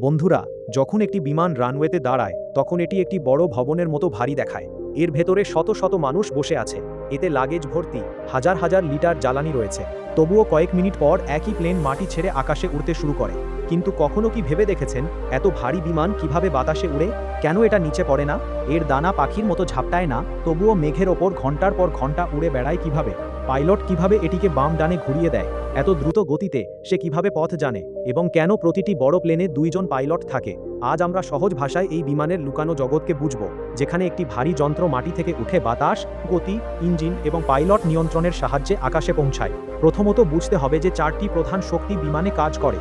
বন্ধুরা, যখন একটি বিমান রানওয়েতে দাঁড়ায় তখন এটি একটি বড় ভবনের মতো ভারী দেখায়। এর ভেতরে শত শত মানুষ বসে আছে, এতে লাগেজ ভর্তি, হাজার হাজার লিটার জ্বালানি রয়েছে। তবুও কয়েক মিনিট পর একই প্লেন মাটি ছেড়ে আকাশে উড়তে শুরু করে। কিন্তু কখনো কি ভেবে দেখেছেন এত ভারী বিমান কিভাবে বাতাসে উড়ে? কেন এটা নিচে পড়ে না? এর দানা পাখির মতো ঝাপটায় না, তবুও মেঘের ওপর ঘন্টার পর ঘন্টা উড়ে বেড়ায় কিভাবে? পাইলট কিভাবে এটিকে বাম ডানে ঘুরিয়ে দেয়? এত দ্রুত গতিতে সে কিভাবে পথ জানে? এবং কেন প্রতিটি বড় প্লেনে দুইজন পাইলট থাকে? আজ আমরা সহজ ভাষায় এই বিমানের লুকানো জগৎকে বুঝব, যেখানে একটি ভারী যন্ত্র মাটি থেকে উঠে বাতাস, গতি, ইঞ্জিন এবং পাইলট নিয়ন্ত্রণের সাহায্যে আকাশে পৌঁছায়। প্রথমত বুঝতে হবে যে চারটি প্রধান শক্তি বিমানে কাজ করে।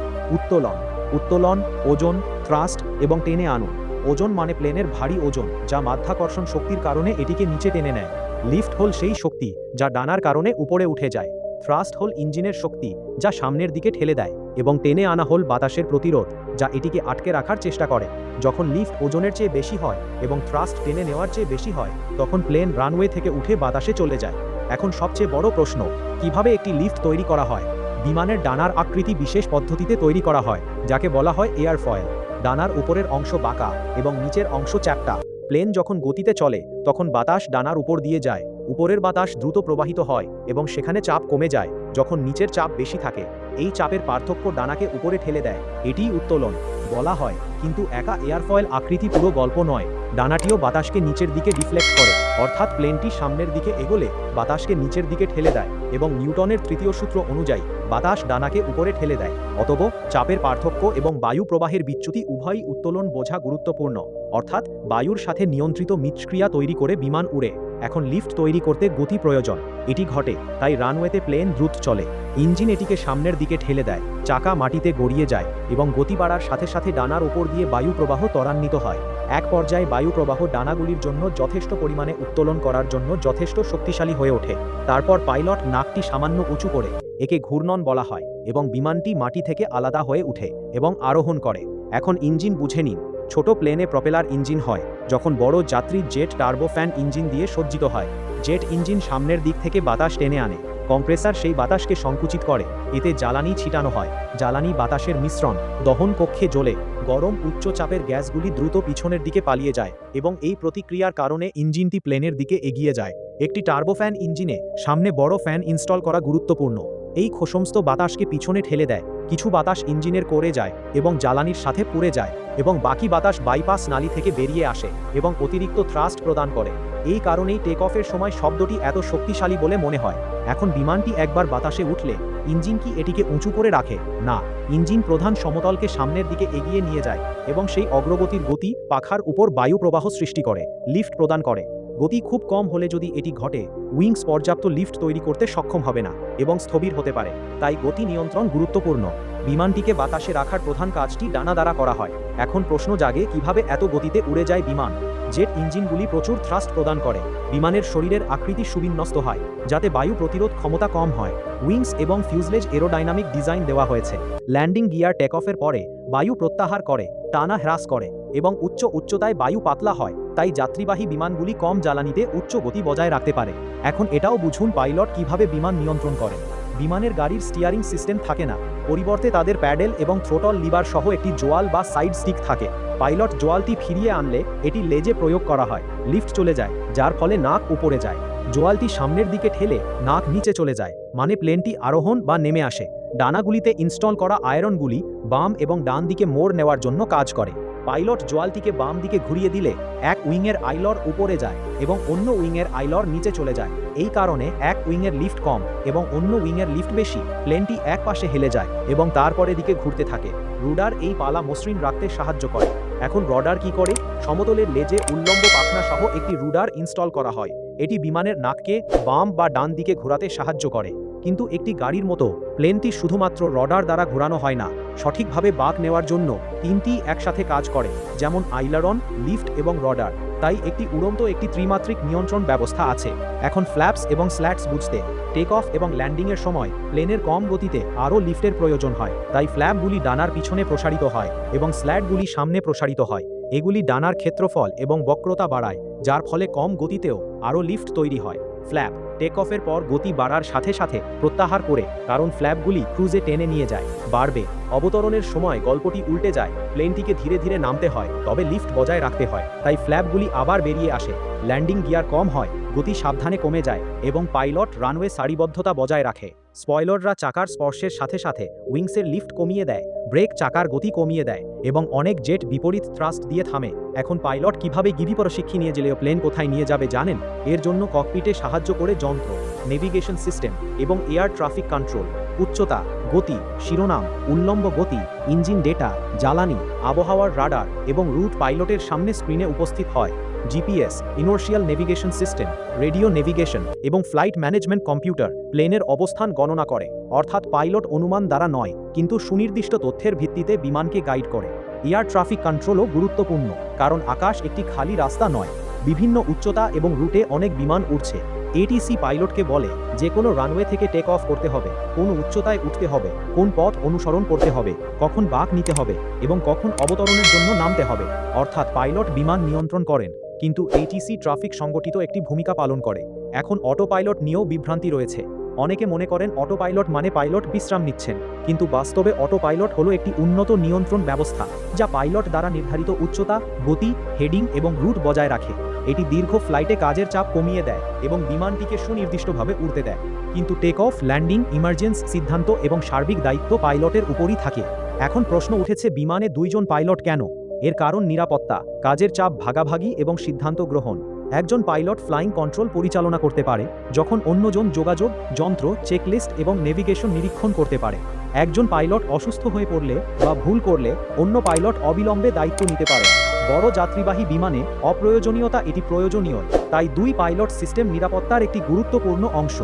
উত্তোলন, ওজন, থ্রাস্ট এবং টেনে আনুন। ওজন মানে প্লেনের ভারী ওজন, যা মাধ্যাকর্ষণ শক্তির কারণে এটিকে নিচে টেনে নেয়। লিফট হল সেই শক্তি যা ডানার কারণে উপরে উঠে যায়। থ্রাস্ট হল ইঞ্জিনের শক্তি, যা সামনের দিকে ঠেলে দেয়, এবং টেনে আনা হল বাতাসের প্রতিরোধ, যা এটিকে আটকে রাখার চেষ্টা করে। যখন লিফট ওজনের চেয়ে বেশি হয় এবং থ্রাস্ট টেনে নেওয়ার চেয়ে বেশি হয়, তখন প্লেন রানওয়ে থেকে উঠে বাতাসে চলে যায়। এখন সবচেয়ে বড় প্রশ্ন, কিভাবে একটি লিফট তৈরি করা হয়? বিমানের ডানার আকৃতি বিশেষ পদ্ধতিতে তৈরি করা হয়, যাকে বলা হয় এয়ারফয়েল। ডানার উপরের অংশ বাঁকা এবং নিচের অংশ চ্যাপ্টা। প্লেন যখন গতিতে চলে তখন বাতাস ডানার উপর দিয়ে যায়। উপরের বাতাস দ্রুত প্রবাহিত হয় এবং সেখানে চাপ কমে যায় যখন নিচের চাপ বেশি থাকে। এই চাপের পার্থক্য ডানাকে উপরে ঠেলে দেয়, এটিই উত্তোলন বলা হয়। কিন্তু একা এয়ারফয়েল আকৃতি পুরো গল্প নয়, ডানাটিও বাতাসকে নিচের দিকে ডিফ্লেক্ট করে, অর্থাৎ প্লেনটি সামনের দিকে এগোলে বাতাসকে নিচের দিকে ঠেলে দেয়, এবং নিউটনের তৃতীয় সূত্র অনুযায়ী বাতাস ডানাকে উপরে ঠেলে দেয়। অতএব চাপের পার্থক্য এবং বায়ু প্রবাহের বিচ্যুতি উভয়ই উত্তোলন বোঝা গুরুত্বপূর্ণ, অর্থাৎ বায়ুর সাথে নিয়ন্ত্রিত মিথস্ক্রিয়া তৈরি করে বিমান উড়ে। এখন লিফট তৈরি করতে গতি প্রয়োজন, এটি ঘটে তাই রানওয়েতে প্লেন দ্রুত চলে। ইঞ্জিন এটিকে সামনের দিকে ঠেলে দেয়, চাকা মাটিতে গড়িয়ে যায় এবং গতি বাড়ার সাথে সাথে ডানার ওপর দিয়ে বায়ু প্রবাহ ত্বরান্বিত হয়। এক পর্যায়ে বায়ু প্রবাহ ডানাগুলির জন্য যথেষ্ট পরিমাণে উত্তোলন করার জন্য যথেষ্ট শক্তিশালী হয়ে ওঠে। তারপর পাইলট নাকটি সামান্য উঁচু করে, একে ঘূর্ণন বলা হয়, এবং বিমানটি মাটি থেকে আলাদা হয়ে উঠে এবং আরোহণ করে। এখন ইঞ্জিন বুঝে নিন। ছোট প্লেনে প্রপেলার ইঞ্জিন হয়, যখন বড় যাত্রী জেট টার্বোফ্যান ইঞ্জিন দিয়ে সজ্জিত হয়। জেট ইঞ্জিন সামনের দিক থেকে বাতাস টেনে আনে, কম্প্রেসার সেই বাতাসকে সংকুচিত করে, এতে জ্বালানি ছিটানো হয়। জ্বালানি বাতাসের মিশ্রণ দহন কক্ষে জ্বলে গরম উচ্চ চাপের গ্যাসগুলি দ্রুত পিছনের দিকে পালিয়ে যায়, এবং এই প্রতিক্রিয়ার কারণে ইঞ্জিনটি প্লেনের দিকে এগিয়ে যায়। একটি টার্বোফ্যান ইঞ্জিনে সামনে বড় ফ্যান ইনস্টল করা গুরুত্বপূর্ণ। এই সমস্ত বাতাসকে পিছনে ঠেলে দেয়। কিছু বাতাস ইঞ্জিনের কোরে যায় এবং জ্বালানির সাথে পুড়ে যায়, এবং বাকি বাতাস বাইপাস নালী থেকে বেরিয়ে আসে এবং অতিরিক্ত থ্রাস্ট প্রদান করে। এই কারণেই টেক অফের সময় শব্দটি এত শক্তিশালী বলে মনে হয়। এখন বিমানটি একবার বাতাসে উঠলে ইঞ্জিন কি এটিকে উঁচু করে রাখে? না, ইঞ্জিন প্রধান সমতলকে সামনের দিকে এগিয়ে নিয়ে যায়, এবং সেই অগ্রগতির গতি পাখার উপর বায়ু প্রবাহ সৃষ্টি করে, লিফট প্রদান করে। গতি খুব কম হলে যদি এটি ঘটে, উইংস পর্যাপ্ত লিফট তৈরি করতে সক্ষম হবে না এবং স্থবির হতে পারে। তাই গতি নিয়ন্ত্রণ গুরুত্বপূর্ণ। বিমানটিকে বাতাসে রাখার প্রধান কাজটি ডানা দ্বারা করা হয়। এখন প্রশ্ন জাগে, কিভাবে এত গতিতে উড়ে যায় বিমান? জেট ইঞ্জিনগুলি প্রচুর থ্রাস্ট প্রদান করে, বিমানের শরীরের আকৃতি সুবিন্যস্ত হয়, যাতে বায়ু প্রতিরোধ ক্ষমতা কম হয়। উইংস এবং ফিউজলেজ এরোডাইনামিক ডিজাইন দেওয়া হয়েছে। ল্যান্ডিং গিয়ার টেক অফের পরে বায়ু প্রত্যাহার করে, টানা হ্রাস করে, এবং উচ্চতায় বায়ু পাতলা হয়, তাই যাত্রীবাহী বিমানগুলি কম জ্বালানিতে উচ্চ গতি বজায় রাখতে পারে। এখন এটাও বুঝুন পাইলট কিভাবে বিমান নিয়ন্ত্রণ করে। বিমানের গাড়ির স্টিয়ারিং সিস্টেম থাকে না, পরিবর্তে তাদের প্যাডেল এবং থ্রোটল লিভার সহ একটি জোয়াল বা সাইড স্টিক থাকে। পাইলট জোয়ালটি ফিরিয়ে আনলে এটি লেজে প্রয়োগ করা হয়, লিফট চলে যায়, যার ফলে নাক উপরে যায়। জোয়ালটি সামনের দিকে ঠেলে নাক নিচে চলে যায়, মানে প্লেনটি আরোহণ বা নেমে আসে। ডানাগুলিতে ইনস্টল করা আয়রনগুলি বাম এবং ডান দিকে মোড় নেওয়ার জন্য কাজ করে। পাইলট জোয়ালটিকে বাম দিকে ঘুরিয়ে দিলে এক উইংয়ের আইলর উপরে যায় এবং অন্য উইংয়ের আইলর নিচে চলে যায়। এই কারণে এক উইংয়ের লিফট কম এবং অন্য উইংয়ের লিফট বেশি। প্লেনটি এক পাশে হেলে যায় এবং তারপরে দিকে ঘুরতে থাকে। রুডার এই পালা মসৃণ রাখতে সাহায্য করে। এখন রডার কি করে? সমতলের লেজে উল্লম্ব পাখনা সহ একটি রুডার ইনস্টল করা হয়। এটি বিমানের নাককে বাম বা ডান দিকে ঘোরাতে সাহায্য করে। কিন্তু একটি গাড়ির মতো প্লেনটি শুধুমাত্র রডার দ্বারা ঘোরানো হয় না, সঠিকভাবে বাঁক নেওয়ার জন্য তিনটি একসাথে কাজ করে, যেমন আইলারন, লিফট এবং রডার। তাই একটি উড়ন্ত একটি ত্রিমাত্রিক নিয়ন্ত্রণ ব্যবস্থা আছে। এখন ফ্ল্যাপস এবং স্ল্যাটস বুঝতে, টেক অফ এবং ল্যান্ডিংয়ের সময় প্লেনের কম গতিতে আরও লিফটের প্রয়োজন হয়, তাই ফ্ল্যাপগুলি ডানার পিছনে প্রসারিত হয় এবং স্ল্যাটগুলি সামনে প্রসারিত হয়। এগুলি ডানার ক্ষেত্রফল এবং বক্রতা বাড়ায়, যার ফলে কম গতিতেও আরও লিফট তৈরি হয়। ফ্ল্যাপ টেক অফের পর গতি বাড়ার সাথে সাথে প্রত্যাহার করে, কারণ ফ্ল্যাপগুলি ক্রুজে টেনে নিয়ে যায়, বাড়বে। অবতরণের সময় গল্পটি উল্টে যায়, প্লেনটিকে ধীরে ধীরে নামতে হয়, তবে লিফট বজায় রাখতে হয়, তাই ফ্ল্যাপগুলি আবার বেরিয়ে আসে। ল্যান্ডিং গিয়ার কম হয়, গতি সাবধানে কমে যায় এবং পাইলট রানওয়ে সারিবদ্ধতা বজায় রাখে। স্পয়লাররা চাকার স্পর্শের সাথে সাথে উইংসের লিফট কমিয়ে দেয়, ব্রেক চাকার গতি কমিয়ে দেয় এবং অনেক জেট বিপরীত থ্রাস্ট দিয়ে থামে। এখন পাইলট কিভাবে গিরি প্রশিক্ষণ নিয়ে গেলেও প্লেন কোথায় নিয়ে যাবে জানেন? এর জন্য ককপিটে সাহায্য করে যন্ত্র, নেভিগেশন সিস্টেম এবং এয়ার ট্রাফিক কন্ট্রোল। উচ্চতা, গতি, শিরোনাম, উল্লম্ব গতি, ইঞ্জিন ডেটা, জ্বালানি, আবহাওয়ার রাডার এবং রুট পাইলটের সামনে স্ক্রিনে উপস্থিত হয়। GPS, inertial navigation system, radio navigation এবং ফ্লাইট ম্যানেজমেন্ট কম্পিউটার প্লেনের অবস্থান গণনা করে, অর্থাৎ পাইলট অনুমান দ্বারা নয় কিন্তু সুনির্দিষ্ট তথ্যের ভিত্তিতে বিমানকে গাইড করে। এয়ার ট্রাফিক কন্ট্রোলও গুরুত্বপূর্ণ, কারণ আকাশ একটি খালি রাস্তা নয়, বিভিন্ন উচ্চতা এবং রুটে অনেক বিমান উড়ছে। এটিসি পাইলটকে বলে যে কোনো রানওয়ে থেকে টেক অফ করতে হবে, কোন উচ্চতায় উঠতে হবে, কোন পথ অনুসরণ করতে হবে, কখন বাঁক নিতে হবে এবং কখন অবতরণের জন্য নামতে হবে। অর্থাৎ পাইলট বিমান নিয়ন্ত্রণ করেন, কিন্তু এটিসি ট্রাফিক সংগঠিত একটি ভূমিকা পালন করে। এখন অটো পাইলট নিয়েও বিভ্রান্তি রয়েছে। অনেকে মনে করেন অটো পাইলট মানে পাইলট বিশ্রাম নিচ্ছেন, কিন্তু বাস্তবে অটো পাইলট হলো একটি উন্নত নিয়ন্ত্রণ ব্যবস্থা যা পাইলট দ্বারা নির্ধারিত উচ্চতা, গতি, হেডিং এবং রুট বজায় রাখে। এটি দীর্ঘ ফ্লাইটে কাজের চাপ কমিয়ে দেয় এবং বিমানটিকে সুনির্দিষ্টভাবে উড়তে দেয়। কিন্তু টেক অফ, ল্যান্ডিং, ইমার্জেন্সি সিদ্ধান্ত এবং সার্বিক দায়িত্ব পাইলটের উপরই থাকে। এখন প্রশ্ন উঠেছে, বিমানে দুইজন পাইলট কেন? এর কারণ নিরাপত্তা, কাজের চাপ ভাগাভাগি এবং সিদ্ধান্ত গ্রহণ। একজন পাইলট ফ্লাইং কন্ট্রোল পরিচালনা করতে পারে, যখন অন্যজন যোগাযোগ, যন্ত্র, চেকলিস্ট এবং নেভিগেশন নিরীক্ষণ করতে পারে। একজন পাইলট অসুস্থ হয়ে পড়লে বা ভুল করলে অন্য পাইলট অবিলম্বে দায়িত্ব নিতে পারে। বড় যাত্রীবাহী বিমানে অপ্রয়োজনীয়তা এটি প্রয়োজনীয়, তাই দুই পাইলট সিস্টেম নিরাপত্তার একটি গুরুত্বপূর্ণ অংশ।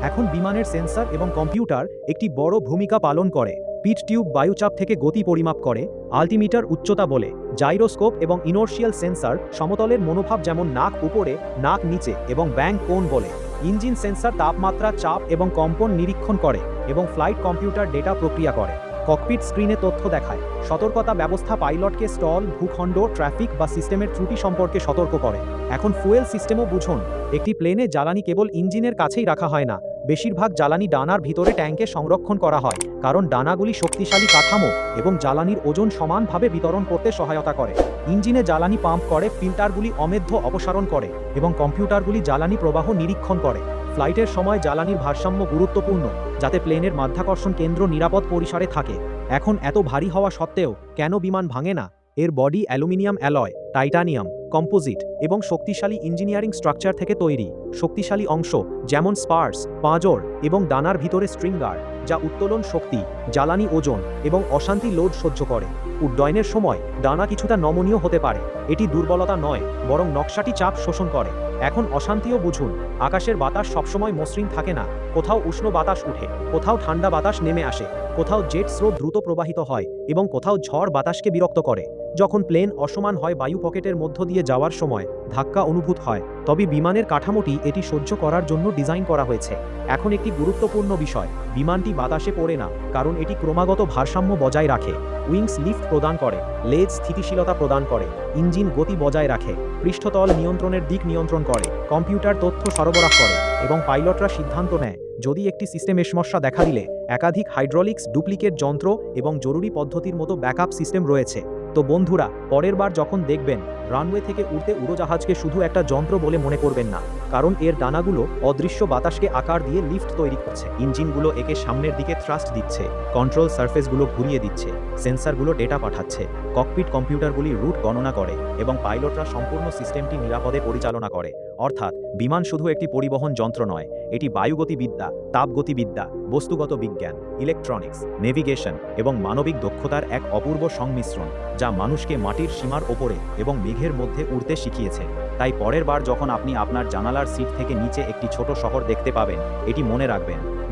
এখন বিমানের সেন্সর এবং কম্পিউটার একটি বড় ভূমিকা পালন করে। পিট টিউব বায়ুচাপ থেকে গতি পরিমাপ করে, আল্টিমিটার উচ্চতা বলে, জাইরোস্কোপ এবং ইনার্শিয়াল সেন্সর সমতলের মনোভাব যেমন নাক উপরে, নাক নিচে এবং ব্যাঙ্ক কোণ বলে। ইঞ্জিন সেন্সর তাপমাত্রা, চাপ এবং কম্পন নিরীক্ষণ করে এবং ফ্লাইট কম্পিউটার ডেটা প্রক্রিয়া করে। ককপিট স্ক্রিনে তথ্য দেখায়। সতর্কতা ব্যবস্থা পাইলটকে স্টল, ভূখণ্ড, ট্রাফিক বা সিস্টেমের ত্রুটি সম্পর্কে সতর্ক করে। এখন ফুয়েল সিস্টেমও বুঝুন। একটি প্লেনে জ্বালানি কেবল ইঞ্জিনের কাছেই রাখা হয় না, বেশিরভাগ জ্বালানি ডানার ভিতরে ট্যাঙ্কে সংরক্ষণ করা হয়, কারণ ডানাগুলি শক্তিশালী কাঠামো এবং জ্বালানির ওজন সমানভাবে বিতরণ করতে সহায়তা করে। ইঞ্জিনে জ্বালানি পাম্প করে, ফিল্টারগুলি অমেধ্য অপসারণ করে এবং কম্পিউটারগুলি জ্বালানি প্রবাহ নিরীক্ষণ করে। ফ্লাইটের সময় জ্বালানির ভারসাম্য গুরুত্বপূর্ণ, যাতে প্লেনের মাধ্যাকর্ষণ কেন্দ্র নিরাপদ পরিসরে থাকে। এখন এত ভারী হওয়া সত্ত্বেও কেন বিমান ভাঙে না? এর body aluminium alloy, titanium, composite এবং শক্তিশালী ইঞ্জিনিয়ারিং স্ট্রাকচার থেকে তৈরি। শক্তিশালী অংশ যেমন স্পার্স, পাঁজর এবং ডানার ভিতরে স্ট্রিঙ্গার, যা উত্তোলন শক্তি, জ্বালানি ওজন এবং অশান্তি লোড সহ্য করে। উড্ডয়নের সময় ডানা কিছুটা নমনীয় হতে পারে, এটি দুর্বলতা নয়, বরং নকশাটি চাপ শোষণ করে। এখন অশান্তিও বুঝুন। আকাশের বাতাস সবসময় মসৃণ থাকে না, কোথাও উষ্ণ বাতাস উঠে, কোথাও ঠান্ডা বাতাস নেমে আসে, কোথাও জেট স্রোত দ্রুত প্রবাহিত হয় এবং কোথাও ঝড় বাতাসকে বিরক্ত করে। যখন প্লেন অসমান হয়, বায়ু পকেটের মধ্য দিয়ে যাওয়ার সময় ধাক্কা অনুভূত হয়, তবে বিমানের কাঠামোটি এটি সহ্য করার জন্য ডিজাইন করা হয়েছে। এখন একটি গুরুত্বপূর্ণ বিষয়, বিমানটি বাতাসে পড়ে না, কারণ এটি ক্রমাগত ভারসাম্য বজায় রাখে। উইংস লিফট প্রদান করে, লেজ স্থিতিশীলতা প্রদান করে, ইঞ্জিন গতি বজায় রাখে, পৃষ্ঠতল নিয়ন্ত্রণের দিক নিয়ন্ত্রণ করে, কম্পিউটার তথ্য সরবরাহ করে এবং পাইলটরা সিদ্ধান্ত নেয়। যদি একটি সিস্টেমে সমস্যা দেখা দিলে একাধিক হাইড্রোলিক্স, ডুপ্লিকেট যন্ত্র এবং জরুরি পদ্ধতির মতো ব্যাকআপ সিস্টেম রয়েছে। তো বন্ধুরা, পরের বার যখন দেখবেন রানওয়ে থেকে উড়তে উড়োজাহাজকে শুধু একটা যন্ত্র বলে মনে করবেন না, কারণ এর ডানাগুলো অদৃশ্য বাতাসকে আকার দিয়ে লিফট তৈরি করছে। ইঞ্জিনগুলো একে সামনের দিকে থ্রাস্ট দিচ্ছে, কন্ট্রোল সারফেসগুলো ঘুরিয়ে দিচ্ছে, সেন্সরগুলো ডেটা পাঠাচ্ছে, ককপিট কম্পিউটারগুলি রুট গণনা করে এবং পাইলটরা সম্পূর্ণ সিস্টেমটি নিরাপদে পরিচালনা করে। অর্থাৎ বিমান শুধু একটি পরিবহন যন্ত্র নয়, এটি বায়ুগতিবিদ্যা, তাপগতিবিদ্যা, বস্তুগত বিজ্ঞান, ইলেকট্রনিক্স, নেভিগেশন এবং মানবিক দক্ষতার এক অপূর্ব সংমিশ্রণ, যা মানুষকে মাটির সীমার ওপরে এবং মেঘের মধ্যে উড়তে শিখিয়েছে। তাই পরের বার যখন আপনি আপনার জানালার সিট থেকে নিচে একটি ছোট শহর দেখতে পাবেন, এটি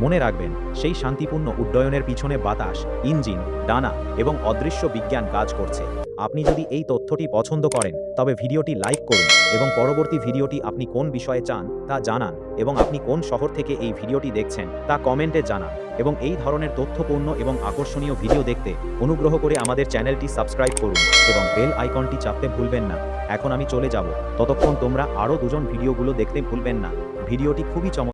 মনে রাখবেন সেই শান্তিপূর্ণ উড্ডয়নের পিছনে বাতাস, ইঞ্জিন, ডানা এবং অদৃশ্য বিজ্ঞান কাজ করছে। আপনি যদি এই তথ্যটি পছন্দ করেন তবে ভিডিওটি লাইক করুন এবং পরবর্তী ভিডিওটি আপনি কোন বিষয়ে চান তা জানান এবং আপনি কোন শহর থেকে এই ভিডিওটি দেখছেন তা কমেন্টে জানান এবং এই ধরনের তথ্যপূর্ণ এবং আকর্ষণীয় ভিডিও দেখতে অনুগ্রহ করে আমাদের চ্যানেলটি সাবস্ক্রাইব করুন এবং বেল আইকনটি চাপতে ভুলবেন না। এখন আমি চলে যাব, ততক্ষণ তোমরা আরও দুজন ভিডিওগুলো দেখতে ভুলবেন না। ভিডিওটি খুবই চমৎকার।